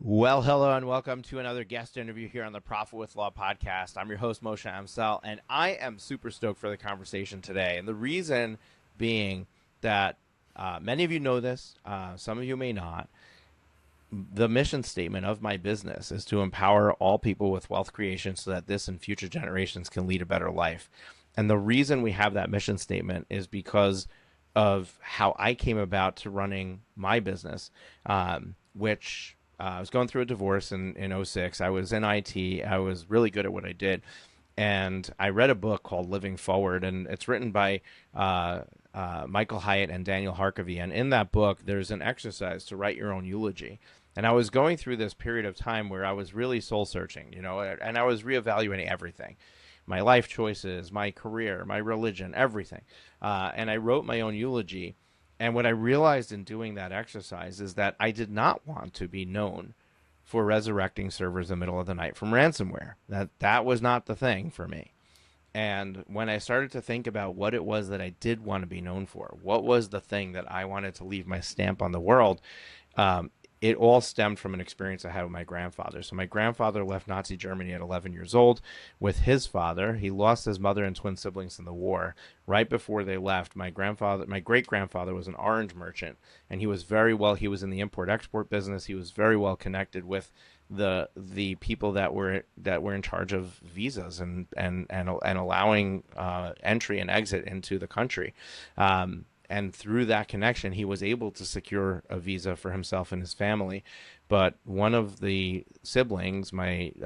Well, hello and welcome to another guest interview here on the Profit with Law podcast. I'm your host, Moshe Amsel, and I am super stoked for the conversation today. And the reason being that many of you know this, some of you may not. The mission statement of my business is to empower all people with wealth creation so that this and future generations can lead a better life. And the reason we have that mission statement is because of how I came about to running my business, which I was going through a divorce in '06. I was in IT. I was really good at what I did. And I read a book called Living Forward, and it's written by Michael Hyatt and Daniel Harkavy. And in that book, there's an exercise to write your own eulogy. And I was going through this period of time where I was really soul searching, and I was reevaluating everything, my life choices, my career, my religion, everything. And I wrote my own eulogy. And what I realized in doing that exercise is that I did not want to be known for resurrecting servers in the middle of the night from ransomware. That was not the thing for me. And when I started to think about what it was that I did want to be known for, what was the thing that I wanted to leave my stamp on the world, um, it all stemmed from an experience I had with my grandfather. So my grandfather left Nazi Germany at 11 years old with his father. He lost his mother and twin siblings in the war. Right before they left, my great grandfather was an orange merchant, and he was in the import export business. He was very well connected with the people that were in charge of visas and allowing entry and exit into the country. And through that connection, he was able to secure a visa for himself and his family. But one of the siblings, one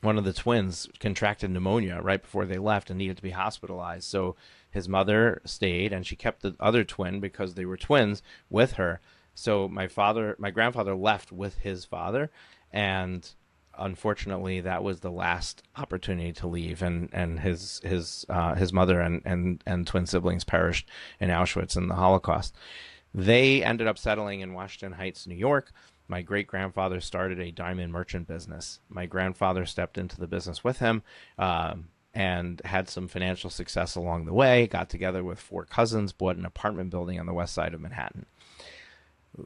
of the twins, contracted pneumonia right before they left and needed to be hospitalized. So his mother stayed, and she kept the other twin because they were twins with her. So my grandfather left with his father, and unfortunately, that was the last opportunity to leave, and his mother and twin siblings perished in Auschwitz in the Holocaust. They ended up settling in Washington Heights, New York. My great grandfather started a diamond merchant business. My grandfather stepped into the business with him. And had some financial success along the way, got together with four cousins, bought an apartment building on the west side of Manhattan.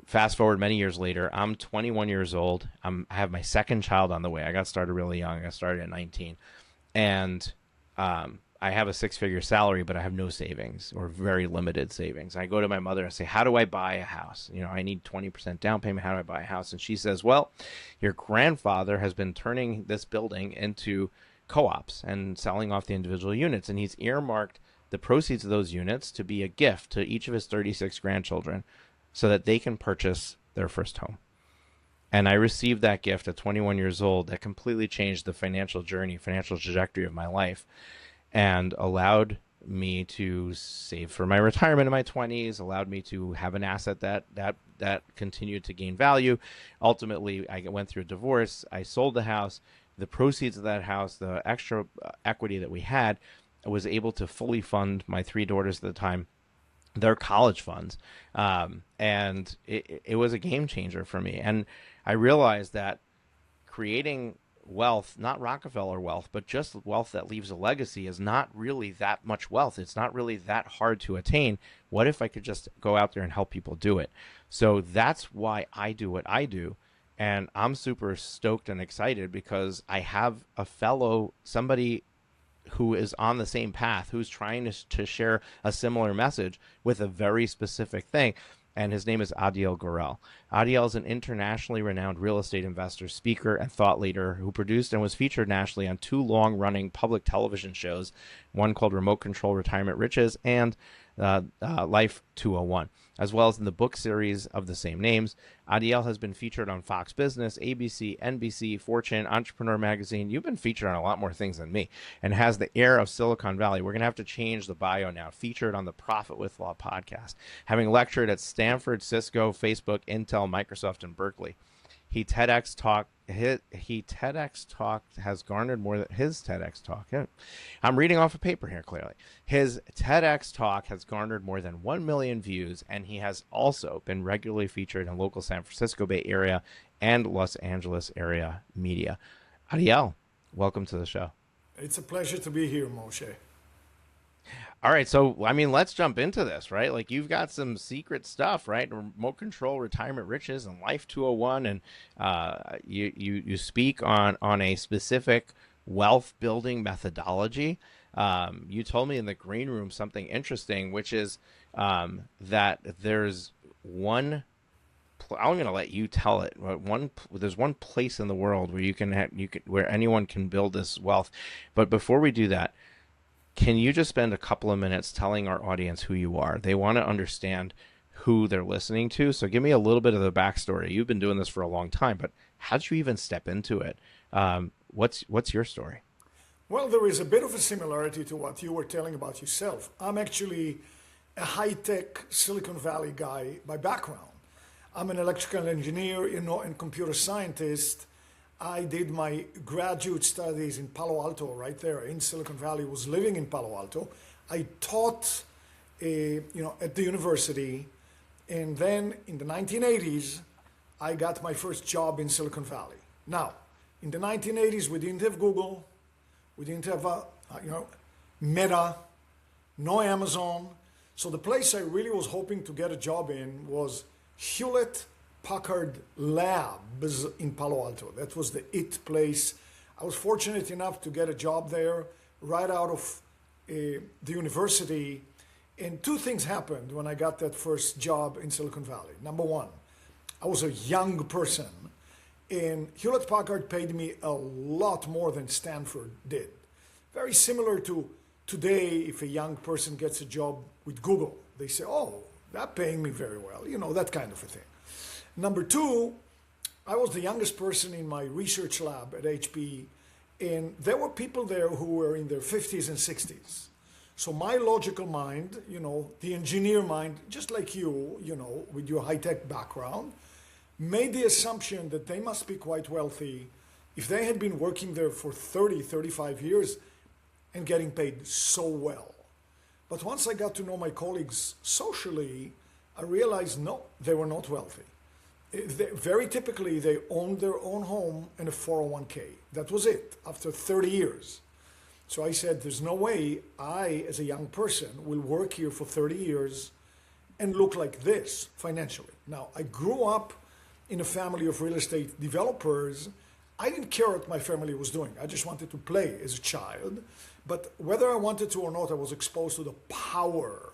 Fast forward many years later, I'm 21 years old. I have my second child on the way. I got started really young. I got started at 19. And I have a six-figure salary, but I have no savings or very limited savings. I go to my mother and say, how do I buy a house? I need 20% down payment. How do I buy a house? And she says, well, your grandfather has been turning this building into co-ops and selling off the individual units. And he's earmarked the proceeds of those units to be a gift to each of his 36 grandchildren so that they can purchase their first home. And I received that gift at 21 years old that completely changed the financial trajectory of my life, and allowed me to save for my retirement in my 20s, allowed me to have an asset that continued to gain value. Ultimately, I went through a divorce. I sold the house. The proceeds of that house, the extra equity that we had, I was able to fully fund my three daughters at the time their college funds. And it was a game changer for me. And I realized that creating wealth, not Rockefeller wealth, but just wealth that leaves a legacy, is not really that much wealth. It's not really that hard to attain. What if I could just go out there and help people do it? So that's why I do what I do. And I'm super stoked and excited because I have somebody who is on the same path, who's trying to share a similar message with a very specific thing. And his name is Adiel Gorel. Adiel is an internationally renowned real estate investor, speaker, and thought leader who produced and was featured nationally on two long-running public television shows, one called Remote Control Retirement Riches and Life 201, as well as in the book series of the same names. Adiel has been featured on Fox Business, ABC, NBC, Fortune, Entrepreneur Magazine. You've been featured on a lot more things than me, and has the air of Silicon Valley. We're going to have to change the bio now. Featured on the Profit with Law podcast, having lectured at Stanford, Cisco, Facebook, Intel, Microsoft, and Berkeley. He TEDx talk. He TEDx talk has garnered more than his TEDx talk. I'm reading off a paper here. Clearly, his TEDx talk has garnered more than 1 million views, and he has also been regularly featured in local San Francisco Bay Area and Los Angeles area media. Adiel, welcome to the show. It's a pleasure to be here, Moshe. All right, so I mean, let's jump into this, right? Like you've got some secret stuff, right? Remote control, retirement riches, and Life 201, and you speak on a specific wealth building methodology. You told me in the green room something interesting, which is that there's one. I'm going to let you tell it. There's one place in the world where where anyone can build this wealth, but before we do that, can you just spend a couple of minutes telling our audience who you are? They want to understand who they're listening to. So give me a little bit of the backstory. You've been doing this for a long time, but how did you even step into it? What's your story? Well, there is a bit of a similarity to what you were telling about yourself. I'm actually a high-tech Silicon Valley guy by background. I'm an electrical engineer, and computer scientist. I did my graduate studies in Palo Alto, right there in Silicon Valley. Was living in Palo Alto. I taught, at the university, and then in the 1980s, I got my first job in Silicon Valley. Now, in the 1980s, we didn't have Google, we didn't have, Meta, no Amazon. So the place I really was hoping to get a job in was Hewlett Packard Labs in Palo Alto. That was the it place. I was fortunate enough to get a job there right out of the university. And two things happened when I got that first job in Silicon Valley. Number one, I was a young person, and Hewlett Packard paid me a lot more than Stanford did. Very similar to today, if a young person gets a job with Google, they say, oh, they're paying me very well, that kind of a thing. Number two, I was the youngest person in my research lab at HP, and there were people there who were in their 50s and 60s. So my logical mind, the engineer mind, just like you, with your high-tech background, made the assumption that they must be quite wealthy if they had been working there for 30, 35 years and getting paid so well. But once I got to know my colleagues socially, I realized no, they were not wealthy. Very typically, they owned their own home and a 401k. That was it, after 30 years. So I said, there's no way I, as a young person, will work here for 30 years and look like this financially. Now, I grew up in a family of real estate developers. I didn't care what my family was doing. I just wanted to play as a child. But whether I wanted to or not, I was exposed to the power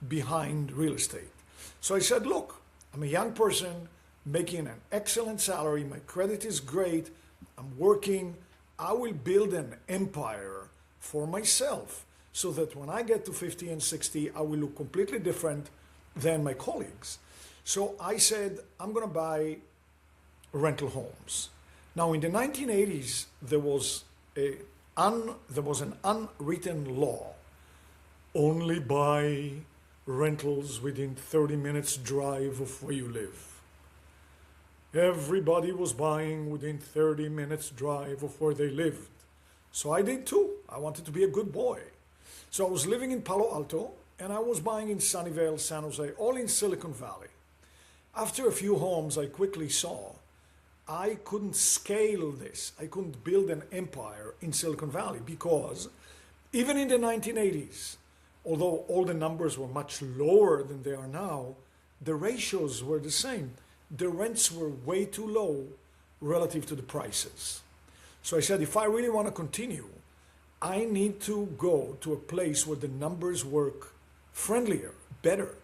behind real estate. So I said, look, I'm a young person making an excellent salary. My credit is great. I'm working. I will build an empire for myself so that when I get to 50 and 60, I will look completely different than my colleagues. So I said, I'm going to buy rental homes. Now, in the 1980s, there was an unwritten law. Only buy rentals within 30 minutes drive of where you live. Everybody was buying within 30 minutes drive of where they lived. So I did too. I wanted to be a good boy. So I was living in Palo Alto, and I was buying in Sunnyvale, San Jose, all in Silicon Valley. After a few homes, I quickly saw I couldn't scale this. I couldn't build an empire in Silicon Valley because even in the 1980s, although all the numbers were much lower than they are now, the ratios were the same. The rents were way too low relative to the prices. So I said, if I really want to continue, I need to go to a place where the numbers work friendlier, better.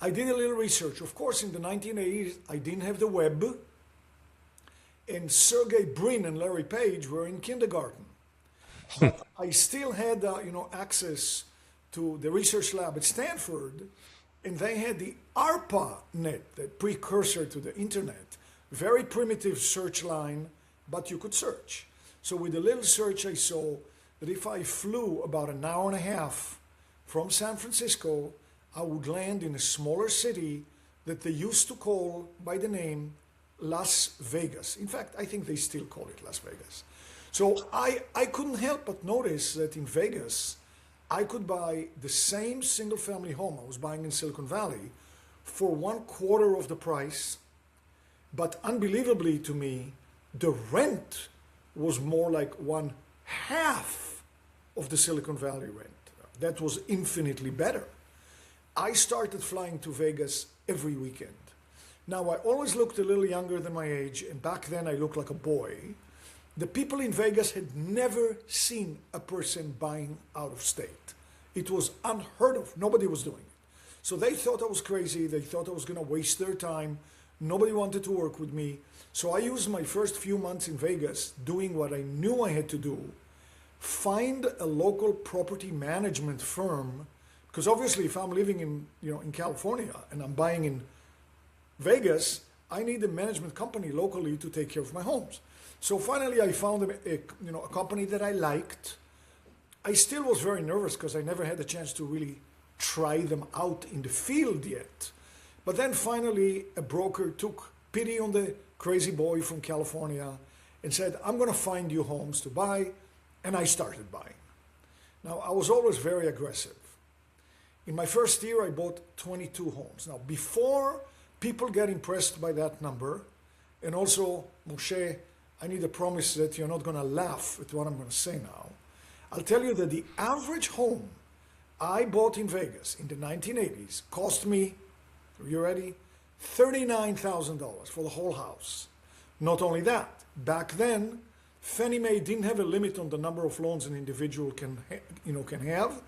I did a little research. Of course, in the 1980s, I didn't have the web, and Sergey Brin and Larry Page were in kindergarten. But I still had, access to the research lab at Stanford, and they had the ARPANET, the precursor to the internet. Very primitive search line, but you could search. So with a little search, I saw that if I flew about an hour and a half from San Francisco, I would land in a smaller city that they used to call by the name Las Vegas. In fact, I think they still call it Las Vegas. So I couldn't help but notice that in Vegas, I could buy the same single-family home I was buying in Silicon Valley for 1/4 of the price, but unbelievably to me, the rent was more like 1/2 of the Silicon Valley rent. That was infinitely better. I started flying to Vegas every weekend. Now, I always looked a little younger than my age, and back then I looked like a boy. The people in Vegas had never seen a person buying out of state. It was unheard of. Nobody was doing it. So they thought I was crazy. They thought I was going to waste their time. Nobody wanted to work with me. So I used my first few months in Vegas doing what I knew I had to do. Find a local property management firm, because obviously if I'm living in California and I'm buying in Vegas, I need a management company locally to take care of my homes. So finally I found a company that I liked. I still was very nervous because I never had a chance to really try them out in the field yet. But then finally a broker took pity on the crazy boy from California and said, I'm going to find you homes to buy. And I started buying. Now, I was always very aggressive. In my first year, I bought 22 homes. Now, before people get impressed by that number, and also, Moshe, I need a promise that you're not going to laugh at what I'm going to say now. I'll tell you that the average home I bought in Vegas in the 1980s cost me, are you ready? $39,000 for the whole house. Not only that, back then, Fannie Mae didn't have a limit on the number of loans an individual can have.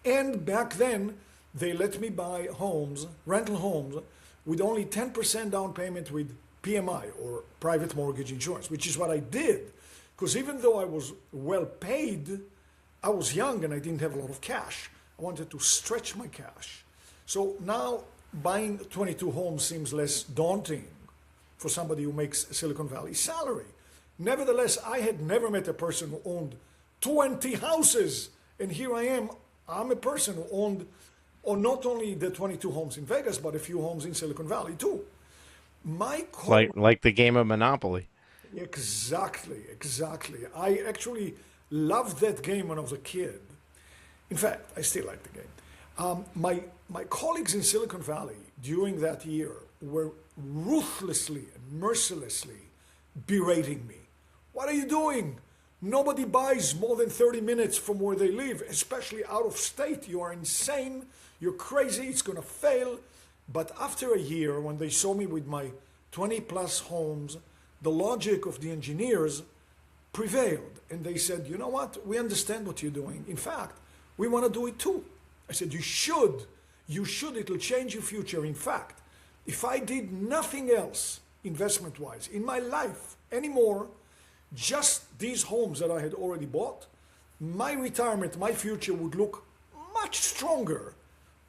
And back then, they let me buy homes, rental homes, with only 10% down payment with PMI, or private mortgage insurance, which is what I did. Because even though I was well paid, I was young and I didn't have a lot of cash. I wanted to stretch my cash. So now buying 22 homes seems less daunting for somebody who makes a Silicon Valley salary. Nevertheless, I had never met a person who owned 20 houses. And here I am, I'm a person who owned not only the 22 homes in Vegas, but a few homes in Silicon Valley too. Like the game of Monopoly. Exactly. I actually loved that game when I was a kid. In fact, I still like the game. My colleagues in Silicon Valley during that year were ruthlessly and mercilessly berating me. What are you doing? Nobody buys more than 30 minutes from where they live, especially out of state. You are insane. You're crazy. It's going to fail. But after a year, when they saw me with my 20 plus homes, the logic of the engineers prevailed. And they said, you know what? We understand what you're doing. In fact, we want to do it too. I said, you should. It'll change your future. In fact, if I did nothing else investment-wise in my life anymore, just these homes that I had already bought, my retirement, my future would look much stronger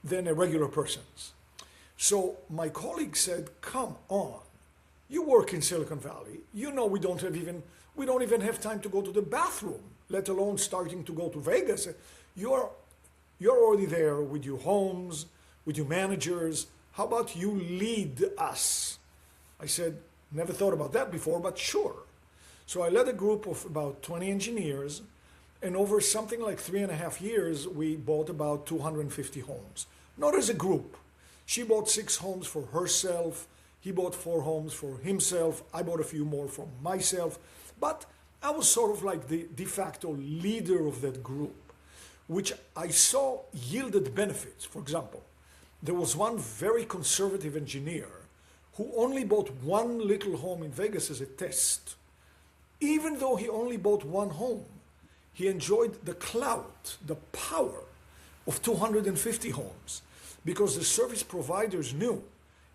than a regular person's. So my colleague said, come on, you work in Silicon Valley. You know we don't even have time to go to the bathroom, let alone starting to go to Vegas. You're already there with your homes, with your managers. How about you lead us? I said, never thought about that before, but sure. So I led a group of about 20 engineers, and over something like 3.5 years, we bought about 250 homes. Not as a group. She bought 6 homes for herself. He bought 4 homes for himself. I bought a few more for myself. But I was sort of like the de facto leader of that group, which I saw yielded benefits. For example, there was one very conservative engineer who only bought one little home in Vegas as a test. Even though he only bought one home, he enjoyed the clout, the power of 250 homes, because the service providers knew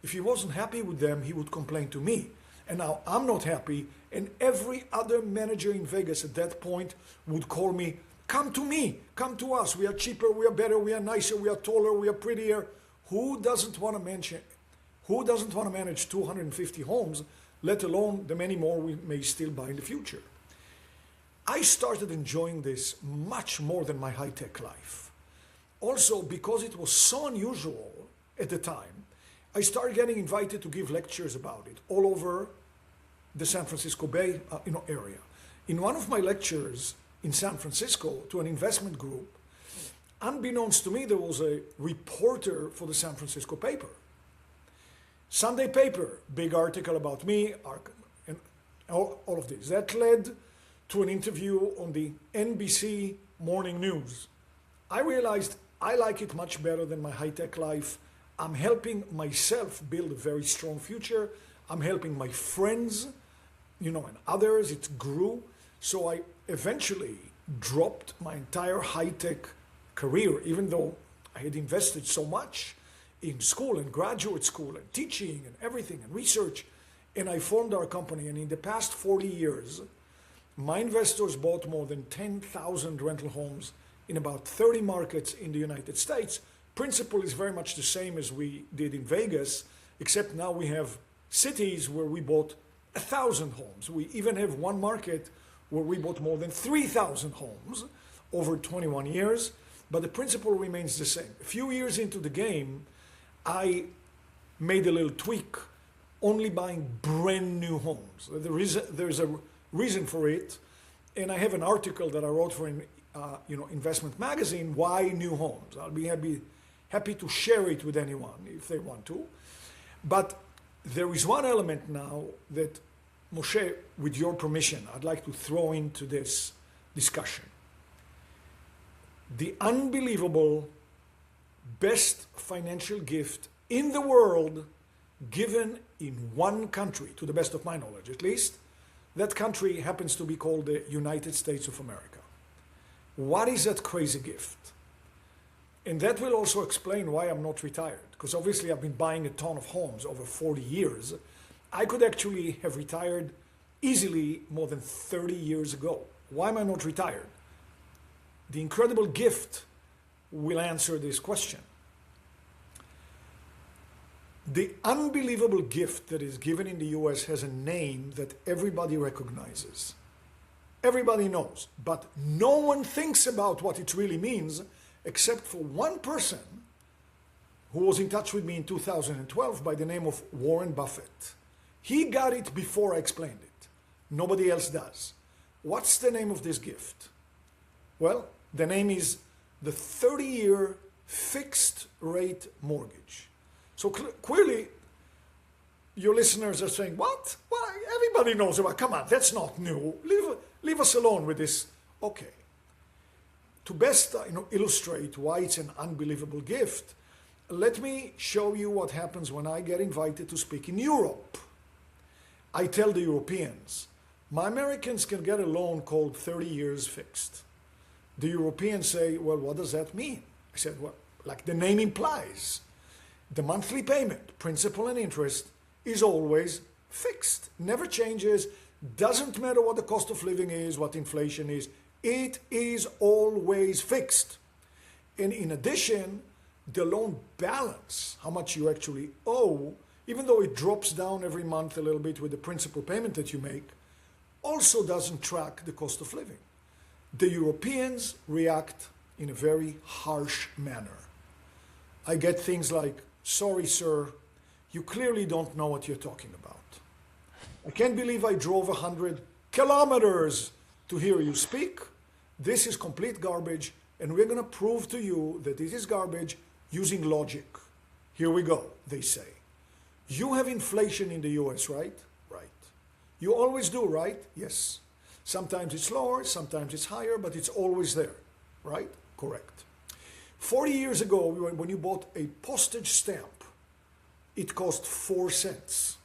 if he wasn't happy with them, he would complain to me. And now I'm not happy, and every other manager in Vegas at that point would call me, come to me, come to us. We are cheaper, we are better, we are nicer, we are taller, we are prettier. Who doesn't want to manage 250 homes, let alone the many more we may still buy in the future? I started enjoying this much more than my high-tech life. Also, because it was so unusual at the time, I started getting invited to give lectures about it all over the San Francisco Bay area. In one of my lectures in San Francisco to an investment group, unbeknownst to me, there was a reporter for the San Francisco paper. Sunday paper, big article about me, and all of this. That led to an interview on the NBC Morning News. I realized I like it much better than my high-tech life. I'm helping myself build a very strong future. I'm helping my friends, and others. It grew. So I eventually dropped my entire high-tech career, even though I had invested so much in school and graduate school and teaching and everything and research. And I formed our company. And in the past 40 years, my investors bought more than 10,000 rental homes in about 30 markets in the United States. Principle is very much the same as we did in Vegas, except now we have cities where we bought 1,000 homes. We even have one market where we bought more than 3,000 homes over 21 years, but the principle remains the same. A few years into the game, I made a little tweak, only buying brand new homes. There's a reason for it, and I have an article that I wrote for Investment Magazine, Why New Homes. I'll be happy to share it with anyone if they want to. But there is one element now that, Moshe, with your permission, I'd like to throw into this discussion. The unbelievable best financial gift in the world given in one country, to the best of my knowledge at least. That country happens to be called the United States of America. What is that crazy gift? And that will also explain why I'm not retired, because obviously I've been buying a ton of homes over 40 years. I could actually have retired easily more than 30 years ago. Why am I not retired? The incredible gift will answer this question. The unbelievable gift that is given in the US has a name that everybody recognizes. Everybody knows, but no one thinks about what it really means except for one person who was in touch with me in 2012 by the name of Warren Buffett. He got it before I explained it. Nobody else does. What's the name of this gift? Well, the name is the 30-year fixed rate mortgage. So clearly, your listeners are saying, what? Well, everybody knows about, come on, that's not new. Leave us alone with this. Okay. To best illustrate why it's an unbelievable gift, let me show you what happens when I get invited to speak in Europe. I tell the Europeans, my Americans can get a loan called 30 years fixed. The Europeans say, well, what does that mean? I said, well, like the name implies, the monthly payment, principal and interest, is always fixed, never changes, doesn't matter what the cost of living is, what inflation is, it is always fixed. And in addition, the loan balance, how much you actually owe, even though it drops down every month a little bit with the principal payment that you make, also doesn't track the cost of living. The Europeans react in a very harsh manner. I get things like, sorry, sir, you clearly don't know what you're talking about. I can't believe I drove 100 kilometers to hear you speak. This is complete garbage, and we're going to prove to you that this is garbage using logic. Here we go, they say. You have inflation in the US, right? Right. You always do, right? Yes. Sometimes it's lower, sometimes it's higher, but it's always there, right? Correct. 40 years ago, when you bought a postage stamp, it cost 4 cents.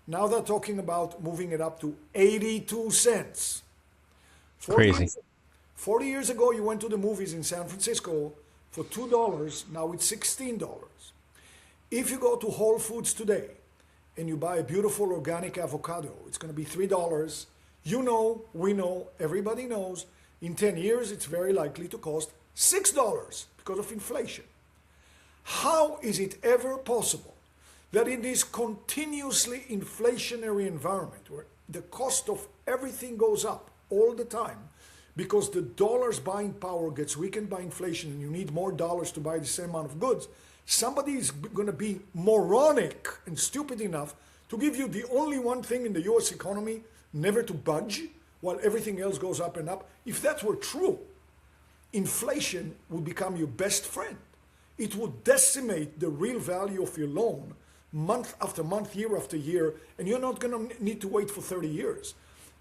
Now they're talking about moving it up to 82 cents. Crazy. 40 years ago, you went to the movies in San Francisco for $2. Now it's $16. If you go to Whole Foods today and you buy a beautiful organic avocado, it's going to be $3. You know, we know, everybody knows, in 10 years, it's very likely to cost $6 because of inflation. How is it ever possible that in this continuously inflationary environment where the cost of everything goes up all the time because the dollar's buying power gets weakened by inflation and you need more dollars to buy the same amount of goods, somebody is going to be moronic and stupid enough to give you the only one thing in the US economy never to budge while everything else goes up and up? If that were true, inflation would become your best friend. It would decimate the real value of your loan month after month, year after year, and you're not going to need to wait for 30 years.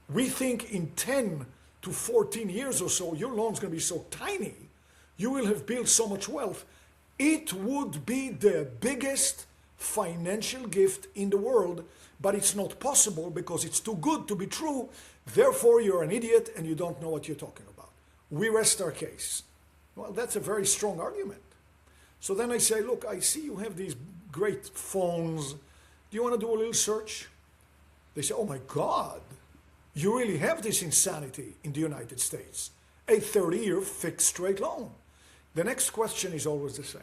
We think in 10 to 14 years or so, your loan's going to be so tiny you will have built so much wealth. It would be the biggest financial gift in the world, but it's not possible because it's too good to be true. Therefore, you're an idiot and you don't know what you're talking about. We rest our case. Well, that's a very strong argument. So then I say, look, I see you have these great phones. Do you want to do a little search? They say, oh my God, you really have this insanity in the United States. A 30-year fixed rate loan. The next question is always the same.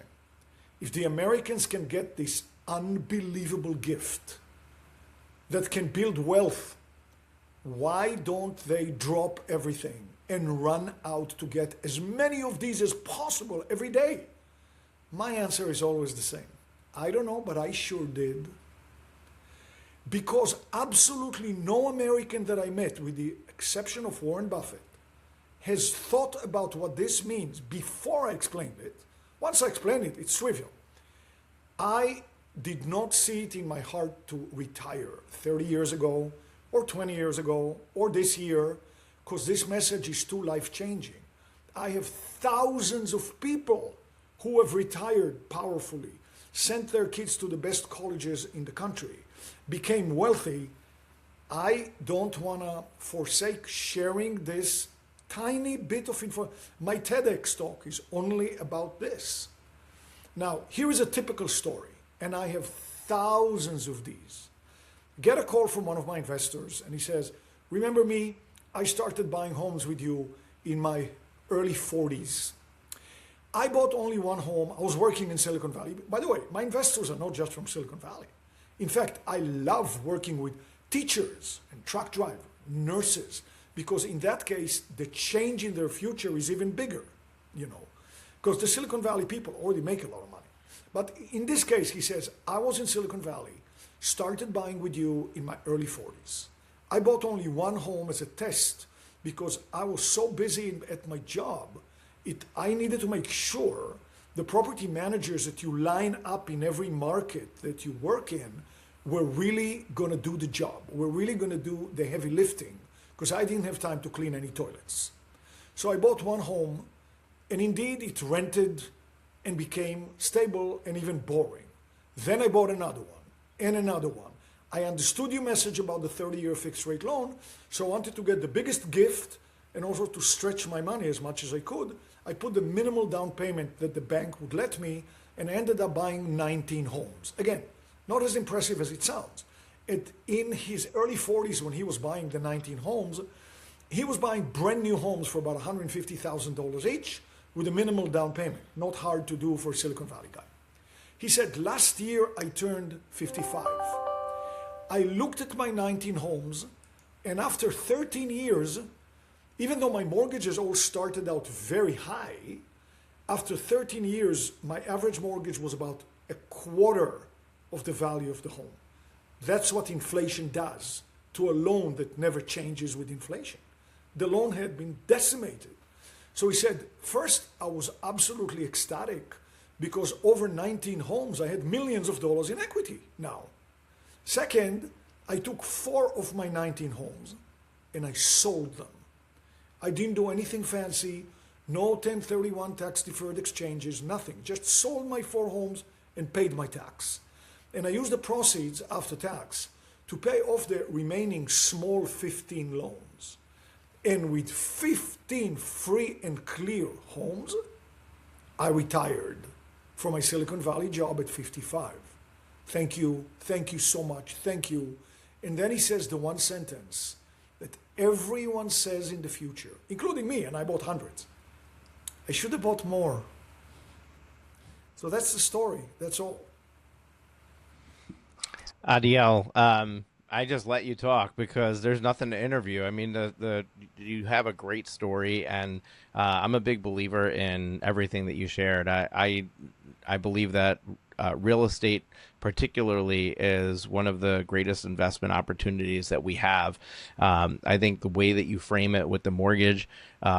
If the Americans can get this unbelievable gift that can build wealth, why don't they drop everything and run out to get as many of these as possible every day? My answer is always the same. I don't know, but I sure did. Because absolutely no American that I met, with the exception of Warren Buffett, has thought about what this means before I explained it. Once I explained it, it's trivial. I did not see it in my heart to retire 30 years ago, or 20 years ago, or this year, because this message is too life-changing. I have thousands of people who have retired powerfully, sent their kids to the best colleges in the country, became wealthy. I don't want to forsake sharing this tiny bit of info. My TEDx talk is only about this. Now, here is a typical story, and I have thousands of these. Get a call from one of my investors, and he says, remember me? I started buying homes with you in my early 40s. I bought only one home. I was working in Silicon Valley. By the way, my investors are not just from Silicon Valley. In fact, I love working with teachers and truck drivers, nurses, because in that case, the change in their future is even bigger, because the Silicon Valley people already make a lot of money. But in this case, he says, I was in Silicon Valley, started buying with you in my early 40s. I bought only one home as a test because I was so busy at my job. I needed to make sure the property managers that you line up in every market that you work in were really going to do the job. Were really going to do the heavy lifting, because I didn't have time to clean any toilets. So I bought one home, and indeed it rented and became stable and even boring. Then I bought another one and another one. I understood your message about the 30-year fixed rate loan, so I wanted to get the biggest gift and also to stretch my money as much as I could. I put the minimal down payment that the bank would let me and ended up buying 19 homes. Again, not as impressive as it sounds. In his early 40s, when he was buying the 19 homes, he was buying brand new homes for about $150,000 each with a minimal down payment. Not hard to do for a Silicon Valley guy. He said, last year I turned 55. I looked at my 19 homes, and after 13 years, even though my mortgages all started out very high, after 13 years, my average mortgage was about a quarter of the value of the home. That's what inflation does to a loan that never changes with inflation. The loan had been decimated. So he said, first, I was absolutely ecstatic because over 19 homes, I had millions of dollars in equity now. Second, I took 4 of my 19 homes and I sold them. I didn't do anything fancy, no 1031 tax deferred exchanges, nothing. Just sold my 4 homes and paid my tax. And I used the proceeds after tax to pay off the remaining small 15 loans. And with 15 free and clear homes, I retired from my Silicon Valley job at 55. Thank you so much, thank you. And then he says the one sentence that everyone says in the future, including me, and I bought hundreds. I should have bought more. So that's the story, that's all. Adiel, I just let you talk because there's nothing to interview. I mean, you have a great story, and I'm a big believer in everything that you shared. I believe that real estate particularly is one of the greatest investment opportunities that we have. I think the way that you frame it with the mortgage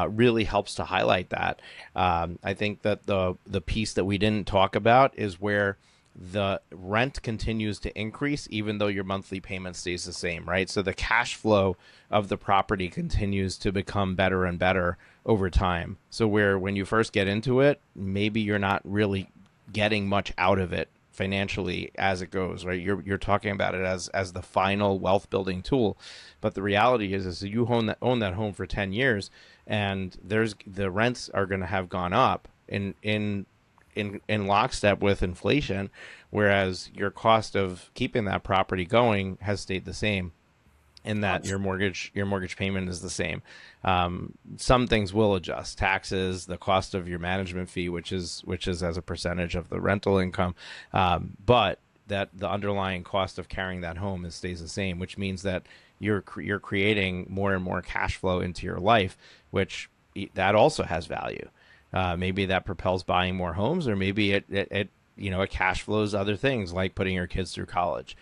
really helps to highlight that. I think that the piece that we didn't talk about is where the rent continues to increase even though your monthly payment stays the same, right? So the cash flow of the property continues to become better and better over time. So where when you first get into it, maybe you're not really getting much out of it financially as it goes, right? You're talking about it as the final wealth building tool, but the reality is you own that home for 10 years, and the rents are going to have gone up in lockstep with inflation, whereas your cost of keeping that property going has stayed the same, in that your mortgage payment is the same. Some things will adjust: taxes, the cost of your management fee, which is as a percentage of the rental income, but that the underlying cost of carrying that home stays the same, which means that you're creating more and more cash flow into your life, which that also has value. Maybe that propels buying more homes, or maybe it cash flows other things like putting your kids through college.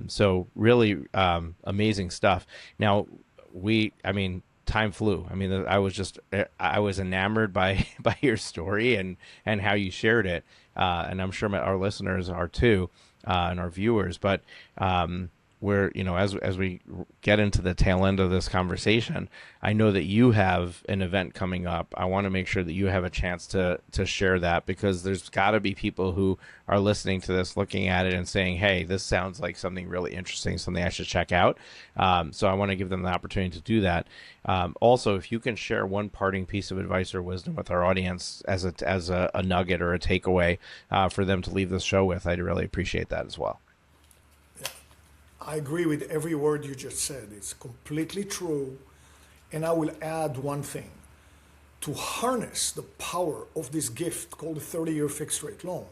So really amazing stuff. Now time flew. I was enamored by your story and how you shared it. And I'm sure our listeners are too, and our viewers, but, where, as we get into the tail end of this conversation, I know that you have an event coming up. I want to make sure that you have a chance to share that, because there's got to be people who are listening to this, looking at it and saying, hey, this sounds like something really interesting, something I should check out. So I want to give them the opportunity to do that. Also, if you can share one parting piece of advice or wisdom with our audience as a nugget or a takeaway for them to leave this show with, I'd really appreciate that as well. I agree with every word you just said. It's completely true. And I will add one thing. To harness the power of this gift called a 30-year fixed rate loan,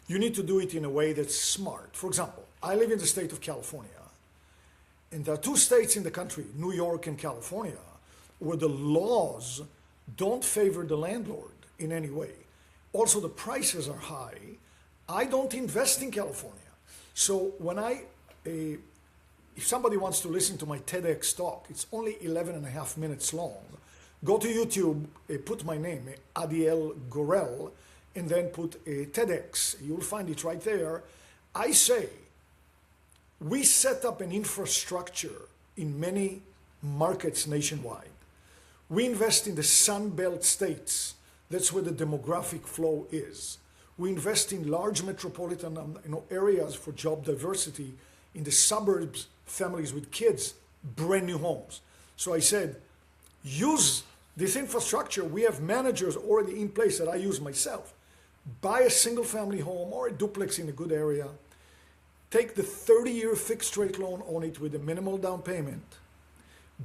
you need to do it in a way that's smart. For example, I live in the state of California, and there are two states in the country, New York and California, where the laws don't favor the landlord in any way. Also, the prices are high. I don't invest in California. So when if somebody wants to listen to my TEDx talk, it's only 11 and a half minutes long. Go to YouTube, put my name, Adiel Gorel, and then put a TEDx. You'll find it right there. I say, we set up an infrastructure in many markets nationwide. We invest in the Sun Belt states. That's where the demographic flow is. We invest in large metropolitan areas for job diversity. In the suburbs, families with kids, brand new homes. So I said, use this infrastructure. We have managers already in place that I use myself. Buy a single family home or a duplex in a good area. Take the 30-year fixed rate loan on it with a minimal down payment.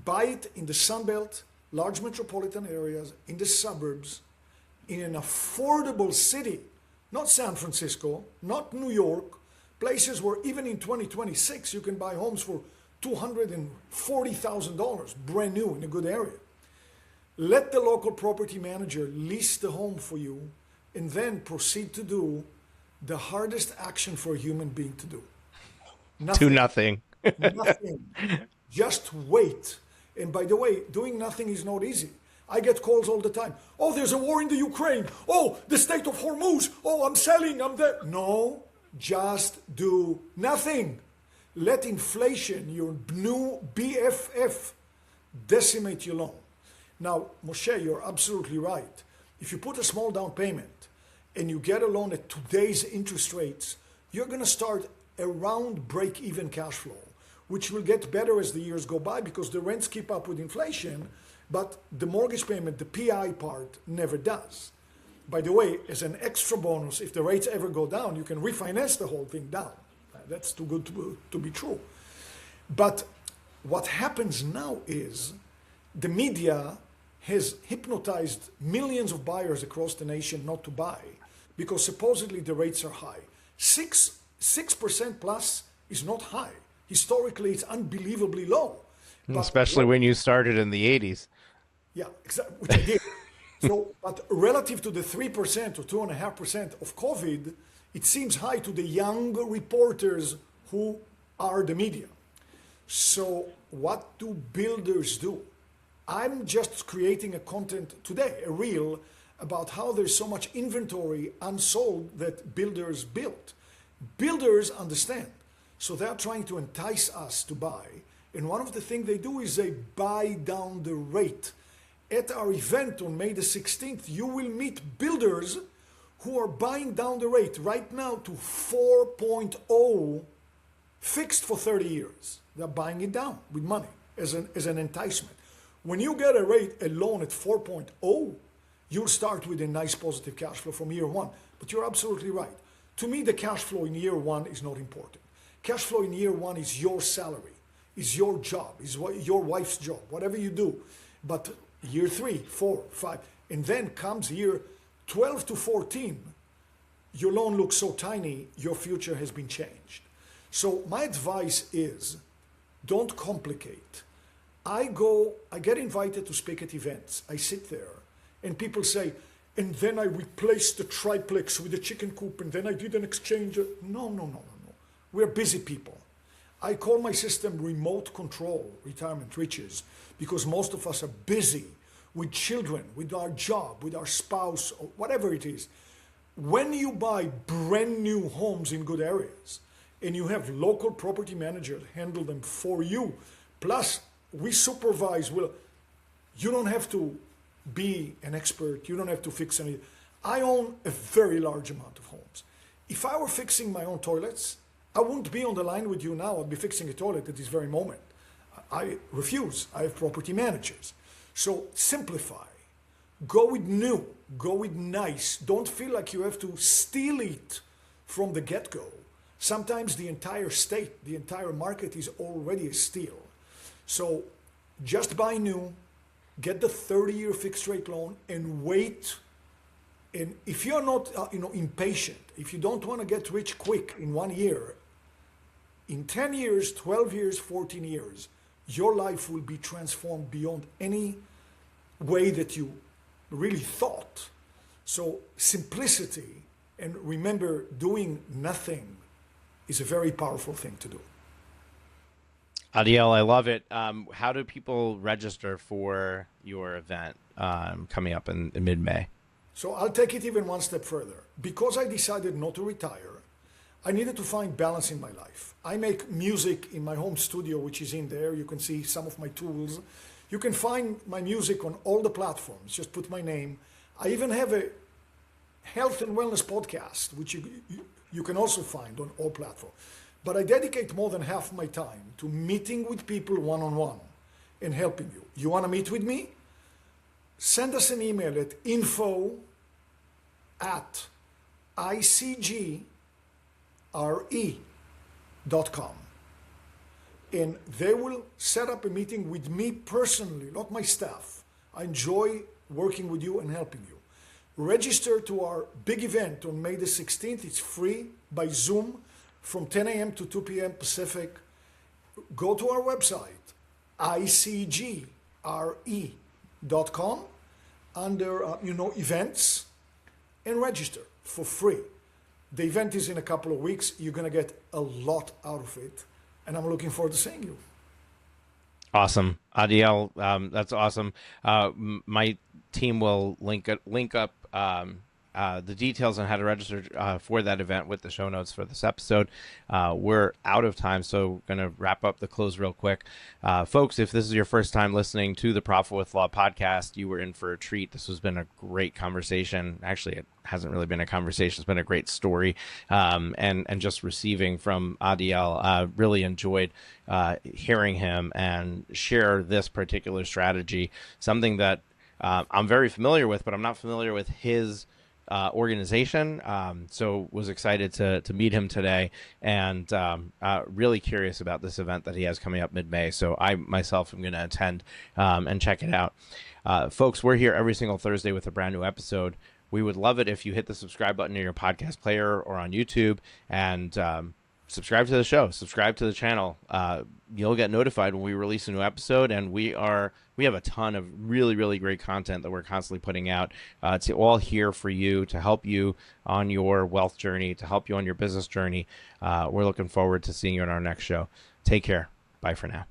Buy it in the Sun Belt, large metropolitan areas, in the suburbs, in an affordable city, not San Francisco, not New York, places where even in 2026 you can buy homes for $240,000, brand new in a good area. Let the local property manager lease the home for you, and then proceed to do the hardest action for a human being to do. Nothing. Do nothing. Nothing. Just wait. And by the way, doing nothing is not easy. I get calls all the time. Oh, there's a war in the Ukraine. Oh, the state of Hormuz. Oh, I'm selling. I'm there. No. Just do nothing. Let inflation, your new BFF, decimate your loan. Now, Moshe, you're absolutely right. If you put a small down payment and you get a loan at today's interest rates, you're going to start around break-even cash flow, which will get better as the years go by because the rents keep up with inflation, but the mortgage payment, the PI part, never does. By the way, as an extra bonus, if the rates ever go down, you can refinance the whole thing down. That's too good to be true. But what happens now is the media has hypnotized millions of buyers across the nation not to buy because supposedly the rates are high. 6% plus is not high. Historically, it's unbelievably low. Especially when you started in the 80s. Yeah, exactly, which I did. So, but relative to the 3% or 2.5% of COVID, it seems high to the young reporters who are the media. So what do builders do? I'm just creating a content today, a reel, about how there's so much inventory unsold that builders built. Builders understand. So they're trying to entice us to buy. And one of the things they do is they buy down the rate. At our event on May the 16th, you will meet builders who are buying down the rate right now to 4.0 fixed for 30 years. They're buying it down with money as an enticement. When you get a loan at 4.0, you'll start with a nice positive cash flow from year one. But you're absolutely right. To me, the cash flow in year one is not important. Cash flow in year one is your salary, is your job, is your wife's job, whatever you do. But year 3, 4, 5, and then comes year 12 to 14, your loan looks so tiny, your future has been changed. So my advice is, don't complicate. I get invited to speak at events. I sit there and people say, and then I replaced the triplex with a chicken coop and then I did an exchange. No. We're busy people. I call my system remote control, retirement riches, because most of us are busy with children, with our job, with our spouse, or whatever it is. When you buy brand new homes in good areas and you have local property managers handle them for you, plus we supervise, you don't have to be an expert, you don't have to fix anything. I own a very large amount of homes. If I were fixing my own toilets, I wouldn't be on the line with you now, I'd be fixing a toilet at this very moment. I refuse, I have property managers. So simplify, go with new, go with nice. Don't feel like you have to steal it from the get-go. Sometimes the entire state, the entire market is already a steal. So just buy new, get the 30-year fixed rate loan and wait. And if you're not impatient, if you don't want to get rich quick in 1 year, in 10 years, 12 years, 14 years, your life will be transformed beyond any way that you really thought. So simplicity, and remember, doing nothing is a very powerful thing to do. Adiel, I love it. How do people register for your event coming up in mid-May? So I'll take it even one step further. Because I decided not to retire, I needed to find balance in my life. I make music in my home studio, which is in there. You can see some of my tools. You can find my music on all the platforms. Just put my name. I even have a health and wellness podcast, which you can also find on all platforms. But I dedicate more than half my time to meeting with people one-on-one and helping you. You want to meet with me? Send us an email at info@icgre.com. And they will set up a meeting with me personally, not my staff. I enjoy working with you and helping you. Register to our big event on May the 16th. It's free by Zoom from 10 a.m. to 2 p.m. Pacific. Go to our website, icgre.com, under events, and register for free. The event is in a couple of weeks. You're going to get a lot out of it, and I'm looking forward to seeing you. Awesome, Adiel. That's awesome. My team will link up the details on how to register for that event with the show notes for this episode. We're out of time, so going to wrap up the close real quick. Folks, if this is your first time listening to the Profit with Law podcast, you were in for a treat. This has been a great conversation. Actually, it hasn't really been a conversation. It's been a great story, and just receiving from Adiel. Really enjoyed hearing him and share this particular strategy, something that I'm very familiar with, but I'm not familiar with his organization. So was excited to meet him today, and really curious about this event that he has coming up mid-May. So I myself am going to attend and check it out. Folks, we're here every single Thursday with a brand new episode. We would love it if you hit the subscribe button in your podcast player or on YouTube, and subscribe to the show, subscribe to the channel. You'll get notified when we release a new episode, and we have a ton of really, really great content that we're constantly putting out. It's all here for you, to help you on your wealth journey, to help you on your business journey. We're looking forward to seeing you on our next show. Take care. Bye for now.